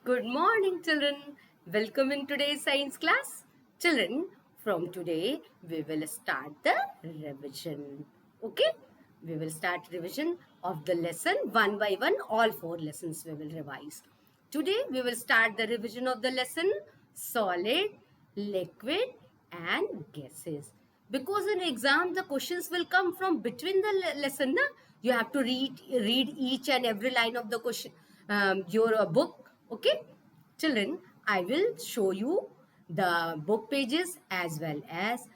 Good morning, children. Welcome in today's science class. Children, from today we will start the revision. Okay? We will start revision of the lesson one by one. All four lessons we will revise. Today we will start the revision of the lesson solid, liquid and gases. Because in exam the questions will come from between the lesson. Na? You have to read each and every line of the question, your book. Okay, children, I will show you the book pages as well as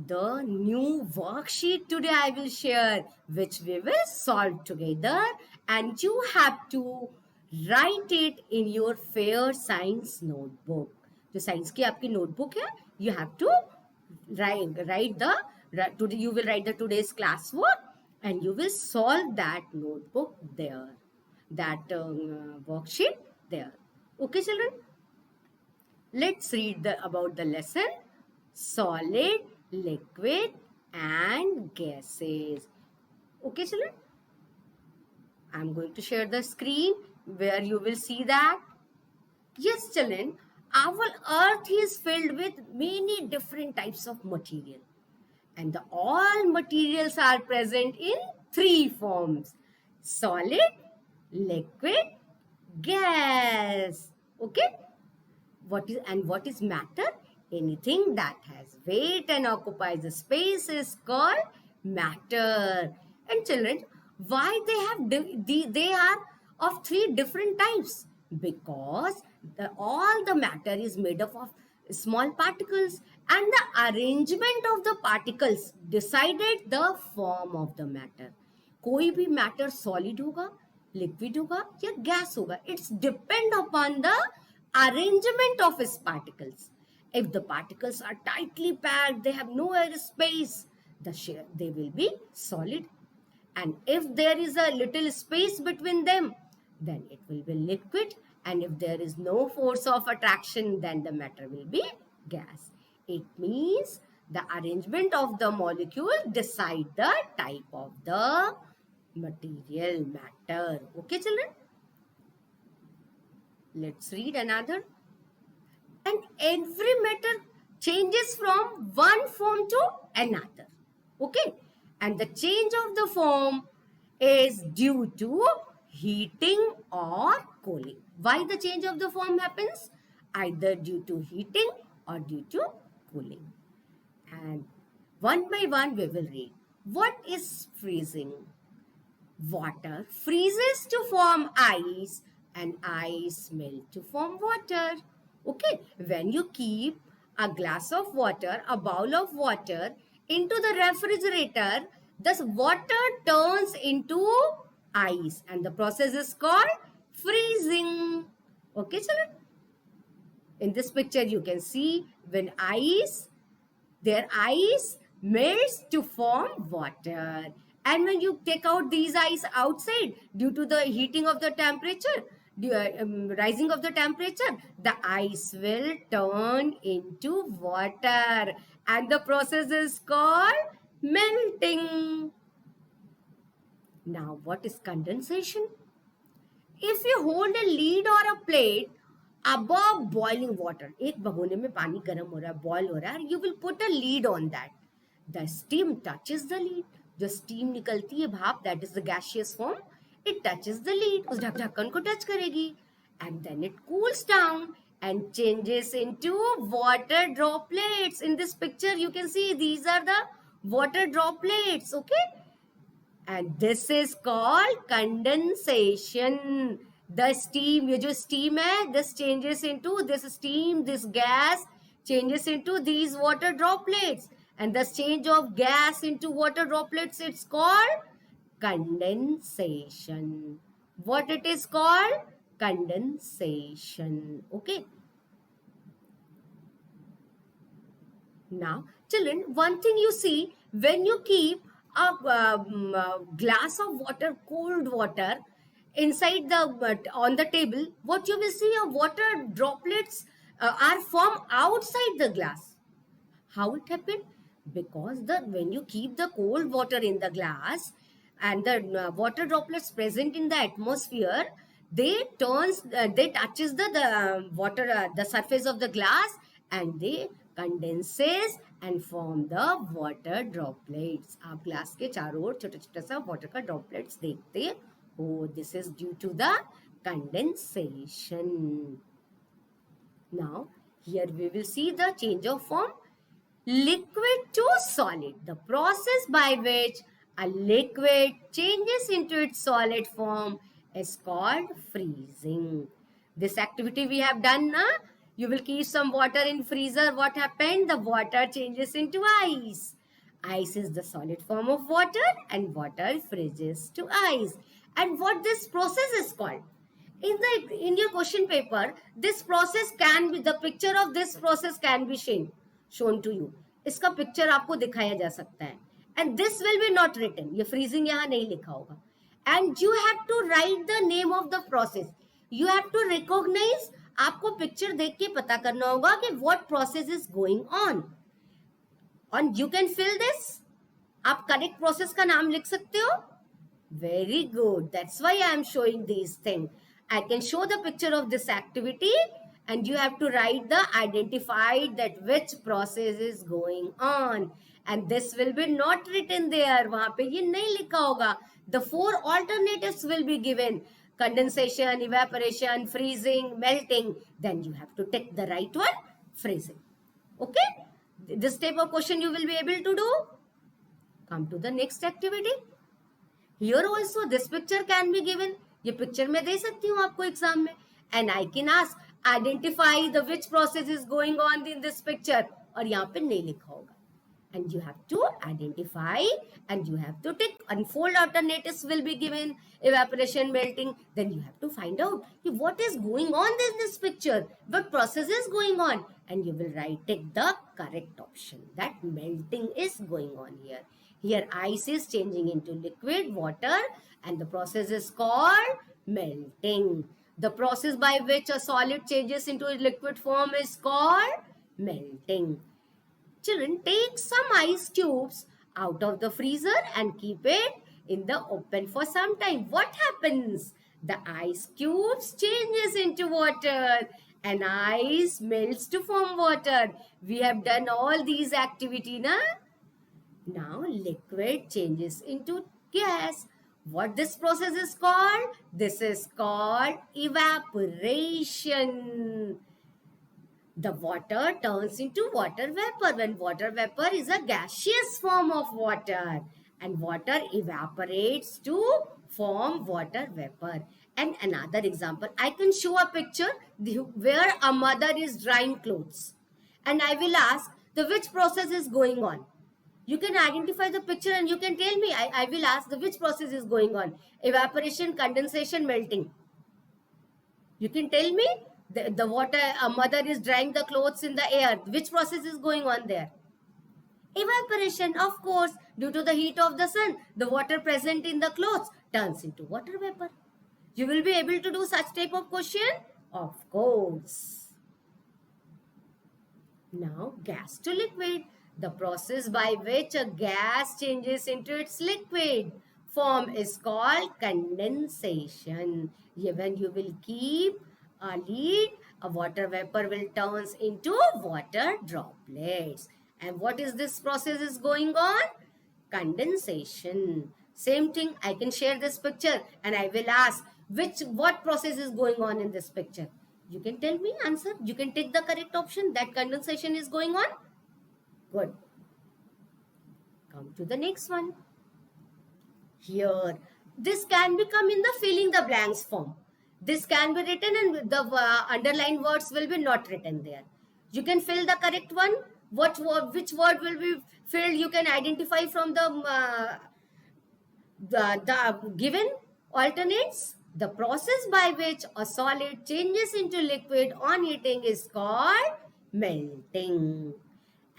the new worksheet today I will share, which we will solve together, and you have to write it in your fair science notebook. जो science की आपकी notebook है, you have to you will write the today's class work and you will solve that notebook there, that worksheet there. Okay, children? Let's read about the lesson solid, liquid and gases. Okay, children? I'm going to share the screen where you will see that. Yes, children, our earth is filled with many different types of material. And all materials are present in three forms: solid, liquid, gas. Okay? What is matter? Anything that has weight and occupies a space is called matter. And children, why they are of three different types? Because all the matter is made up of small particles, and the arrangement of the particles decided the form of the matter. कोई भी matter solid होगा, liquid होगा या gas होगा. It's depend upon the arrangement of its particles. If the particles are tightly packed, they have no air space, they will be solid. And if there is a little space between them, then it will be liquid. And if there is no force of attraction, then the matter will be gas. It means the arrangement of the molecule decide the type of the material matter. Okay, children? Let's read another. And every matter changes from one form to another. Okay? And the change of the form is due to heating or cooling. Why the change of the form happens? Either due to heating or due to cooling. And one by one we will read. What is freezing? Water freezes to form ice and ice melt to form water. Okay, when you keep a glass of water, a bowl of water into the refrigerator, this water turns into ice and the process is called freezing. Okay, children? In this picture, you can see when their ice melts to form water. And when you take out these ice outside due to the heating of the temperature, rising of the temperature, the ice will turn into water. And the process is called melting. Now, what is condensation? If you hold a lid or a plate above boiling water, एक भगोने में पानी गर्म हो रहा है, boil हो रहा है, you will put a lid on that. The steam touches the lid. जो steam निकलती है भाप, that is the gaseous form, it touches the lid. उस ढक्कन को touch करेगी. And then it cools down and changes into water droplets. In this picture, you can see these are the water droplets. Okay? And this is called condensation. The steam, ये जो steam है, this changes into this steam, this gas changes into these water droplets. And the change of gas into water droplets, it's called condensation. What it is called? Condensation. Okay. Now, children, one thing you see, when you keep a glass of water, cold water, inside on the table, what you will see are water droplets are formed outside the glass. How it happened? Because when you keep the cold water in the glass and the water droplets present in the atmosphere, they touches the water, the surface of the glass, and they condenses and form the water droplets. आप glass के चारों ओर छोटा छोटा सा water का droplets देखते हो. This is due to the condensation. Now here we will see the change of form, liquid to solid, the process by which a liquid changes into its solid form is called freezing. This activity we have done now. You will keep some water in freezer. What happened? The water changes into ice. Ice is the solid form of water and water freezes to ice. And what this process is called? In your question paper, this process can be, the picture of this process can be shown to you. इसका picture आपको दिखाया जा सकता है. And this will be not written. ये freezing यहाँ नहीं लिखा होगा. And you have to write the name of the process. You have to recognize. आपको पिक्चर देख के पता करना होगा कि what process is going on. And you can fill this. आप correct process का नाम लिख सकते हो. Very good. That's why I am showing these things. I can show the picture of this activity and you have to write the identified that which process is going on. And this will be not written there. वहाँ पे ये नहीं लिखा होगा. The 4 alternatives will be given. Condensation, evaporation, freezing, melting. Then you have to take the right one, freezing. Okay? This type of question you will be able to do. Come to the next activity. Here also this picture can be given. ये picture में दे सकती हूँ आपको exam में. And I can ask, identify the which process is going on in this picture. और यहाँ पे नहीं लिखा होगा. And you have to identify and you have to tick. And 4 alternatives will be given. Evaporation, melting. Then you have to find out what is going on in this picture. What process is going on. And you will take the correct option. That melting is going on here. Here ice is changing into liquid water and the process is called melting. The process by which a solid changes into a liquid form is called melting. Children, take some ice cubes out of the freezer and keep it in the open for some time. What happens? The ice cubes changes into water and ice melts to form water. We have done all these activities, na? Now liquid changes into gas. What this process is called? This is called evaporation. The water turns into water vapor when water vapor is a gaseous form of water and water evaporates to form water vapor. And another example, I can show a picture where a mother is drying clothes and I will ask which process is going on. You can identify the picture and you can tell me. I will ask which process is going on. Evaporation, condensation, melting. You can tell me the water, a mother is drying the clothes in the air. Which process is going on there? Evaporation, of course. Due to the heat of the sun, the water present in the clothes turns into water vapor. You will be able to do such type of question? Of course. Now, gas to liquid. The process by which a gas changes into its liquid form is called condensation. When you will keep a lid, a water vapor will turn into water droplets. And what is this process is going on? Condensation. Same thing, I can share this picture and I will ask what process is going on in this picture. You can tell me answer. You can take the correct option that condensation is going on. Good. Come to the next one. Here, this can become in the filling the blanks form. This can be written and the underlined words will be not written there. You can fill the correct one. Which word will be filled? You can identify from the given alternates. The process by which a solid changes into liquid on heating is called melting.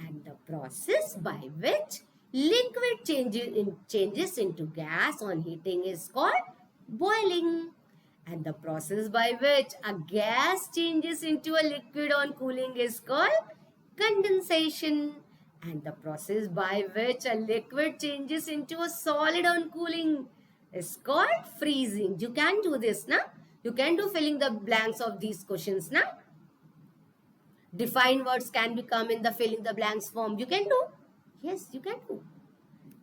And the process by which liquid changes into gas on heating is called boiling. And the process by which a gas changes into a liquid on cooling is called condensation. And the process by which a liquid changes into a solid on cooling is called freezing. You can do this, na? You can do filling the blanks of these questions now. Defined words can become in the filling the blanks form. You can do. Yes, you can do.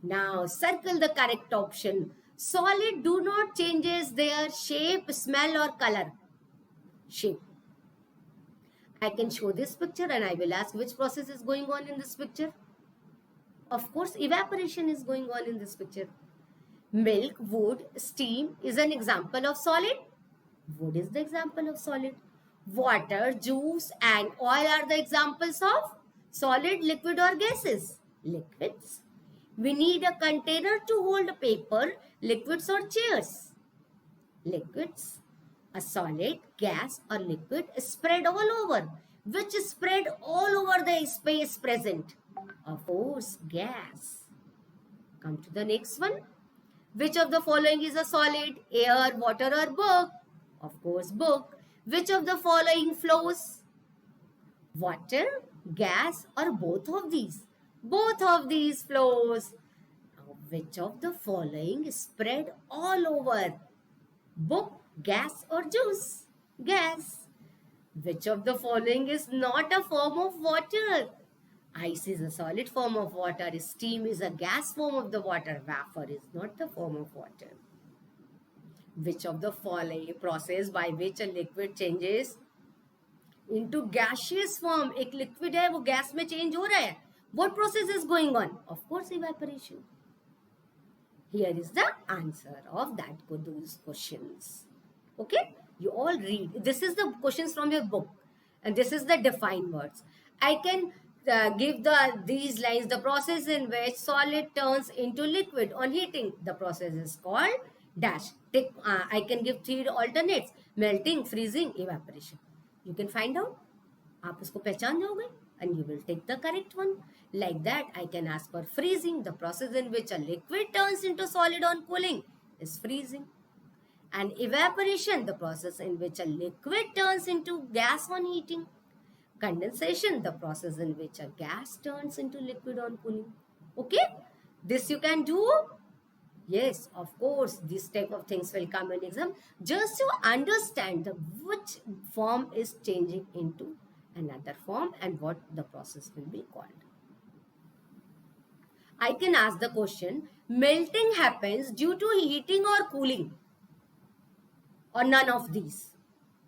Now circle the correct option. Solid do not changes their shape, smell or color. Shape. I can show this picture and I will ask which process is going on in this picture. Of course, evaporation is going on in this picture. Milk, wood, steam is an example of solid. Wood is the example of solid. Water, juice and oil are the examples of solid, liquid or gases. Liquids. We need a container to hold paper, liquids or chairs. Liquids. A solid, gas or liquid is spread all over. Which is spread all over the space present? Of course, gas. Come to the next one. Which of the following is a solid? Air, water or book? Of course, book. Which of the following flows? Water, gas or both of these? Both of these flows. Now, which of the following is spread all over? Book, gas or juice? Gas. Which of the following is not a form of water? Ice is a solid form of water. Steam is a gas form of the water. Vapor is not the form of water. Which of the following process by which a liquid changes into gaseous form? एक liquid है वो gas में change हो रहा है. What process is going on? Of course, evaporation. Here is the answer of those questions. Okay, you all read. This is the questions from your book, and this is the defined words. I can give these lines. The process in which solid turns into liquid on heating. The process is called dash. I can give 3 alternates: melting, freezing, evaporation. You can find out. आप उसको पहचान जाओगे, and you will take the correct one. Like that, I can ask for freezing. The process in which a liquid turns into solid on cooling is freezing. And evaporation, the process in which a liquid turns into gas on heating. Condensation, the process in which a gas turns into liquid on cooling. Okay, this you can do. Yes, of course, these type of things will come in exam. Just to understand which form is changing into another form and what the process will be called. I can ask the question, melting happens due to heating or cooling, or none of these.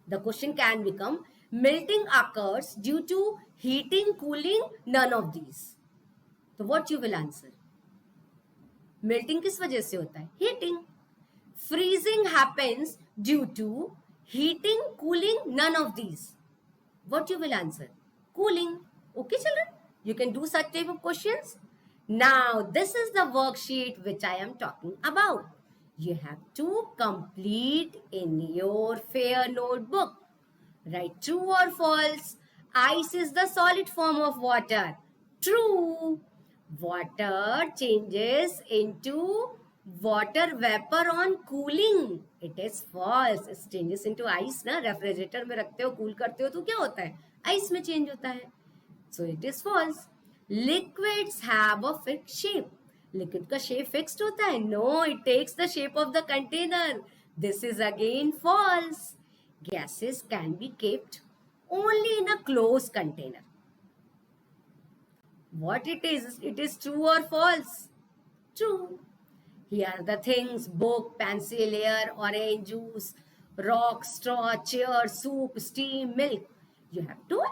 The question can become, melting occurs due to heating, cooling, none of these. So what you will answer? Melting किस वजह से होता है? Heating. Freezing happens due to heating, cooling, none of these. What you will answer? Cooling. Okay, children? You can do such type of questions. Now, this is the worksheet which I am talking about. You have to complete in your fair notebook. Write true or false. Ice is the solid form of water. True. Water changes into water vapor on cooling. It is false. It changes into ice ना. Refrigerator में रखते हो, cool करते हो तो क्या होता है? आइस में चेंज होता है. So it is false. Liquids have a fixed shape. Liquid का shape fixed होता है? No, it takes the shape of the container. This is again false. Gases can be kept only in a closed container. What it is true or false? True. Here are the things: book, pencil, air, orange juice, rock, straw, chair, soup, steam, milk. You have to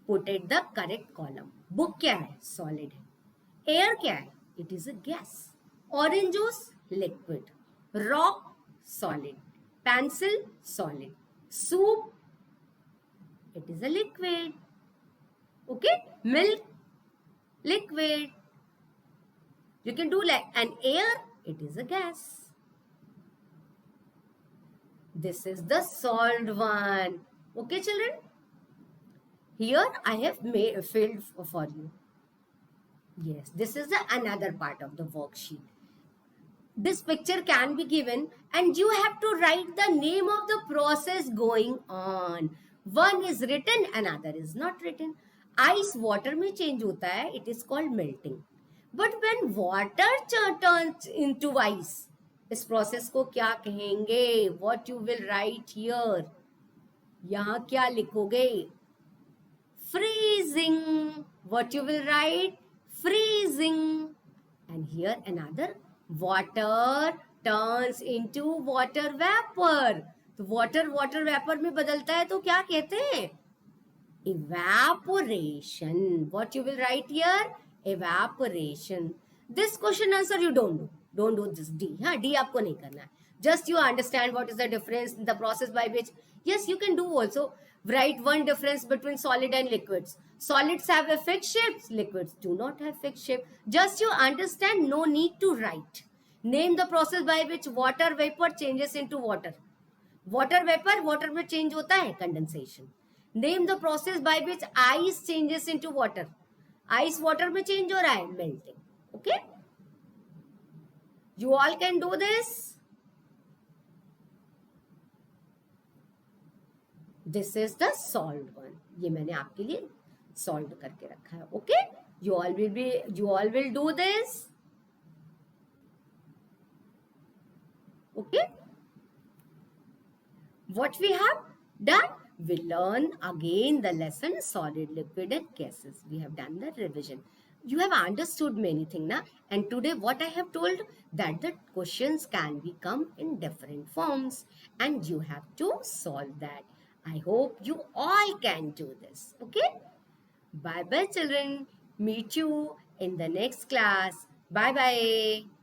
put it the correct column. Book क्या है? Solid है. Air क्या है? It is a gas. Orange juice, liquid. Rock, solid. Pencil, solid. Soup, it is a liquid. Okay? Milk, liquid. You can do like an air, it is a gas. This is the solved one. Okay, children? Here I have filled for you. Yes, this is another part of the worksheet. This picture can be given and you have to write the name of the process going on. One is written, another is not written. Ice water में change होता है, it is called melting. But when water turns into ice, इस process को क्या कहेंगे? What you will write here? यहाँ क्या लिखोगे? freezing. What you will write? Freezing. And here another, water turns into water vapor. तो water vapor में बदलता है तो क्या कहते हैं? Evaporation. What you will write here? Evaporation. This question answer you don't do. Don't do this D. हाँ, D आपको नहीं करना है. Just you understand what is the difference in the process by which. Yes, you can do also. Write one difference between solid and liquids. Solids have a fixed shape. Liquids do not have fixed shape. Just you understand. No need to write. Name the process by which water vapor changes into water. Water vapor, water में change होता है, condensation. Name the process by which ice changes into water. Ice water में change हो रहा है, melting. Okay? You all can do this. This is the solved one. ये मैंने आपके लिए solved करके रखा है. Okay? You all will do this. Okay? What we have done? We learn again the lesson solid, liquid and gases. We have done the revision. You have understood many things now. And today what I have told, that the questions can become in different forms and you have to solve that. I hope you all can do this. Okay? Bye bye children. Meet you in the next class. Bye bye.